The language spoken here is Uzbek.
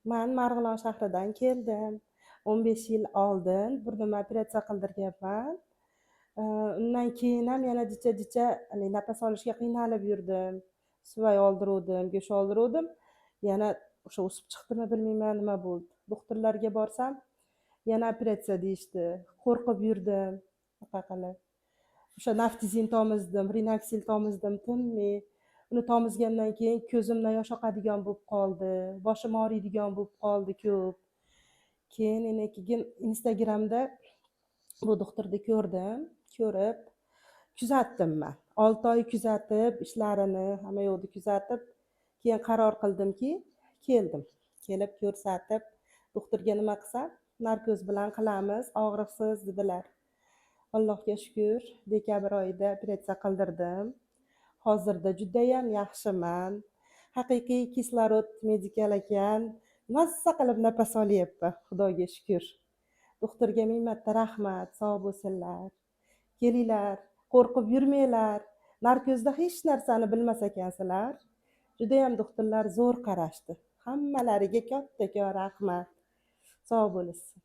Man Marg'ilon shahridan keldim. 15 yil oldin burnimni operatsiya qildirganman. Undan keyin ham yana jicha-jicha nafas olishga qiynalib yurdim. Suvay oldiruvdim, go'sht oldiruvdim. Yana o'sha o'sib chiqdimi bilmayman, nima bo'ldi. Doktorlarga borsam, yana operatsiya deyishdi. Qo'rqib yurdim. Bunaqa qilib. O'sha naftizin tomizdim, Rinaxil tomizdim tinmay. Uni tomizgandan keyin ko'zimdan yosh oqadigan bo'lib qoldi, boshim og'riydigan bo'lib qoldi ko'p. Keyin Instagramda bu doktorni ko'rib kuzatdim man. 6 oy kuzatib, ishlarini, hamma yo'qni kuzatib, keyin qaror qildimki, keldim. Kelib ko'rsatib, doktorga nima qilsam, narkoz bilan qilamiz, og'riqsiz dedilar. Allohga shukr, dekabr oyida operatsiya qildirdim. Hozirda judayam yaxshiman. Haqiqiy kislorod medikal ekan. Mazza qilib nafas olyapman, Xudoga shukr. Doktorga ming marta rahmat, sog' bo'lsinlar. Kelinglar, qo'rqib yurmanglar. Narkozda hech narsani bilmas ekansizlar. Judayam doktorlar zo'r qarashdi. Hammalariga kattakon rahmat. Sog' bo'lsin.